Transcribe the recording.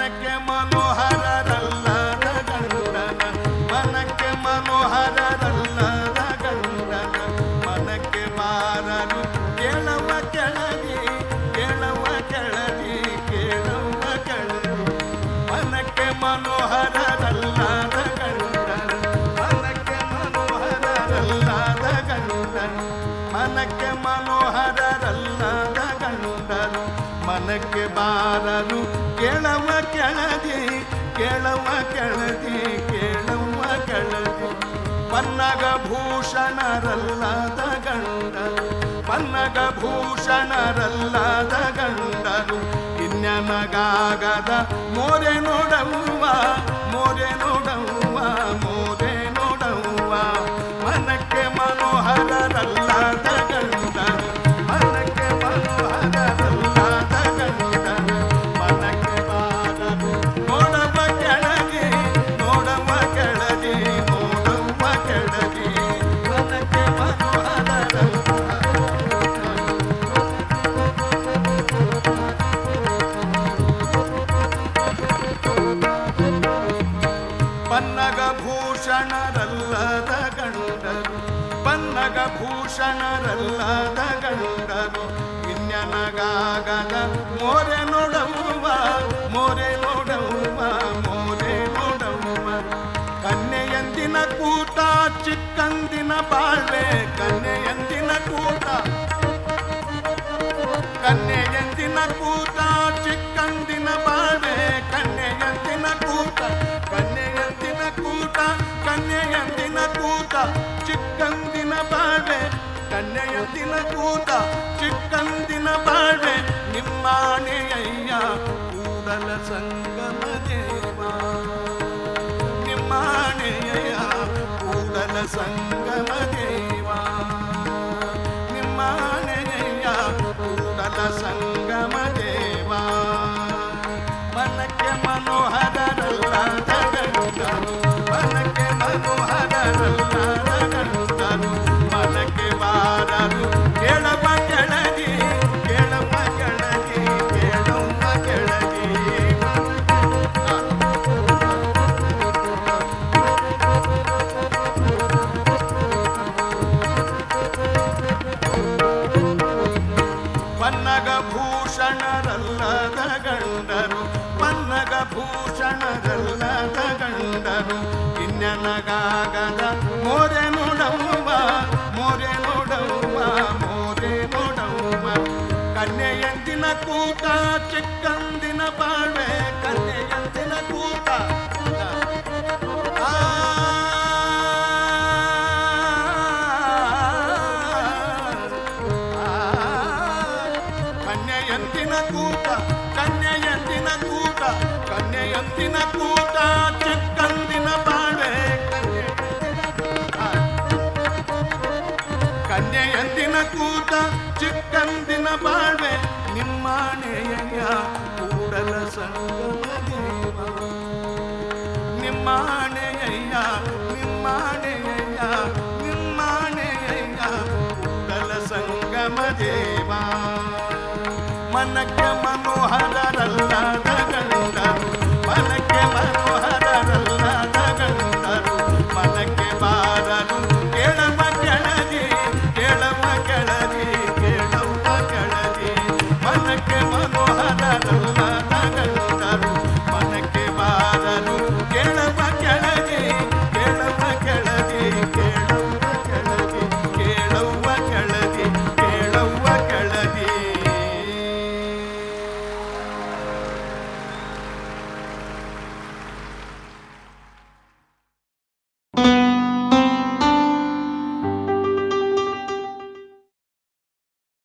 ಮನಕ್ಕೆ ಮನೋಹರರಲ್ಲದ ಗಂಡನ ಮನಕ್ಕೆ ಮನೋಹರರಲ್ಲದ ಗಂಡನ ಮನಕ್ಕೆ ಬಾರರು ಕೇಳವ ಕೆಳದಿ ಕೇಳವ ಕೆಳದಿ ಕೇಳವ ಕೆಳದಿ ಮನಕ್ಕೆ ಮನೋಹರರಲ್ಲದ ಗಂಡನ ಮನಕ್ಕೆ ಮನೋಹರರಲ್ಲದ ಗಂಡನ ಮನಕ್ಕೆ ಮನೋಹರರಲ್ಲದ ಗಂಡನು ಮನಕ್ಕೆ ಬಾರರು ಕೇಳವ ಕೆಳದಿ ಕೇಳವ ಕೆಳದಿ ಕೇಳವ ಕೆಳದಿ ಪನ್ನಗ ಭೂಷಣರಲ್ಲದ ಗಂಡನು ಪನ್ನಗ ಭೂಷಣರಲ್ಲದ ಗಂಡನು ಇನ್ಯನಗಾಗದ ಮೋರೆ ನೋಡವ್ವ ಮೋರೆ ನೋಡವ್ವ ಮೋರೆ ನೋಡವ್ವ ಮನಕ್ಕೆ ಮನೋಹರರಲ್ಲದ ಗಂಡನು ಮನಕ್ಕೆ ಮನೋಹರರಲ್ಲದ ಗಂಡನು ಮನಕ್ಕೆ ಬಾರರು ನೋಡವ ಕೆಳಗೆ ನೋಡವ ಕೆಳಗೆ ನೋಡವ ಕೆಳಗೆ ಮನಕ್ಕೆ ಪನ್ನಗ ಭೂಷಣರಲ್ಲದ ಗಂಡರು ಪನ್ನಗ ಭೂಷಣರಲ್ಲದ ಗಂಡರು ಇನ್ಯನಗಾಗದ ಮೋರೆ ನೋಡವ್ವ ಮೋರೆ ನೋಡವ್ವ ಮೋರೆ ನೋಡವ್ವ ಕನ್ಯೆಯಂದಿನ ಕೂಟ ಚಿಕ್ಕಂದಿನ ಬಾಳ್ವೆ ಕನ್ಯೆಯಂದಿನ ಕೂಟ ಕನ್ಯೆಯಂದಿನ ಕೂಟ ಚಿಕ್ಕಂದಿನ ಬಾಳ್ವೆ ಕನ್ಯೆಯಂದಿನ ಕೂಟ ಕನ್ಯೆಯಂದಿನ ಕೂಟ ಕನ್ಯೆಯಂದಿನ ಕೂಟ ಚಿಕ್ಕಂದಿನ ಬಾಳ್ವೆ ಕನ್ಯೆಯಂದಿನ ಕೂಟ ಚಿಕ್ಕಂದಿನ ಬಾಳ್ವೆ ನಿಮ್ಮಾಣೆಯಯ್ಯ ಕೂಡಲ ಸಂಗಮ ದೇವ ನಿಮ್ಮಾಣೆಯಯ್ಯ ಕೂಡಲ ಸಂಗಮ ದೇವ ನಿಮ್ಮಾಣೆಯಯ್ಯ ಕೂಡಲ ಸಂಗಮ ದೇವ ಮನಕ್ಕೆ ಮನೋಹರರಲ್ಲದ ಗಂಡನು ಮನಕ್ಕೆ ಮನೋಹರರಲ್ಲದ ಗಂಡನು ಮನಕ್ಕೆ ಬಾರರು ಕೇಳವ ಕೆಳಗೆ ಕೇಳವ ಕೆಳಗೆ ಕೇಳವ ಕೆಳಗೆ ಪನ್ನಗ ಭೂಷಣರಲ್ಲದ ಗಂಡರು ಪನ್ನಗ ಭೂಷಣರಲ್ಲದ ಗಂಡರು ಇನ್ಯನಗಾಗದ ಮೋರೆ ನೋಡವ್ವ ಮೋರೆ ನೋಡವ್ವ ಮೋರೆ ನೋಡವ್ವ ಕನ್ಯೆಯಂದಿನ ಕೂಟ ಚಿಕ್ಕಂದಿನ ಬಾಳ್ವೆ ಕನ್ಯೆಯಂದಿನ ಕೂಟ ಕನ್ಯೆಯಂದಿನ ಕೂಟ ಕನ್ಯೆಯಂದಿನ ಕೂಟ ಕನ್ಯೆಯಂದಿನ ಕೂಟ ಚಿಕ್ಕಂದಿನ ಬಾಳ್ವೆ ಕನ್ಯೆಯಂದಿನ ಕೂಟ ಚಿಕ್ಕಂದಿನ ಬಾಳ್ವೆ ನಿಮ್ಮಾಣೆಯ ಕೂಡಲ ಸಂಗಮ ದೇವ ನಿಮ್ಮಾಣೆಯ ನಿಮ್ಮಾಣೆಯ ನಿಮ್ಮಾಣೆಯ ಕೂಡಲ ಸಂಗಮ ದೇವ ಮನಕ್ಕೆ ಮನೋಹರರಲ್ಲದ